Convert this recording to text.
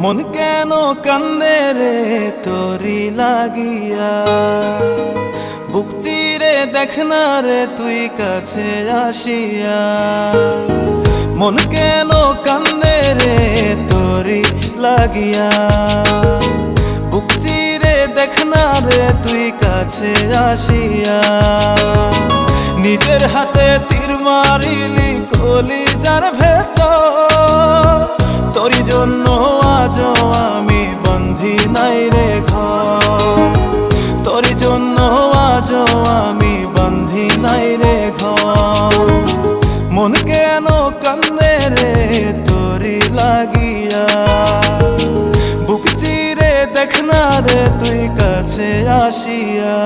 মন কেন কান্দে রে তোরি লাগিয়া, বুক চিরে দেখ না রে তুই কাছে আসিয়া। মন কেন কান্দে রে তোরি লাগিয়া, বুক চিরে দেখ না রে তুই কাছে আসিয়া। নিজের হাতে তীর মারিলি কলিজার ভেতর, তোরি জন্য আজও আমি বন্ধি নাই রে ঘর, তোরি জন্য আজও আমি বন্ধি নাই রে ঘর। মন কেন কান্দে রে তোরি লাগিয়া, বুক চিরে দেখ না রে তুই কাছে আসিয়া।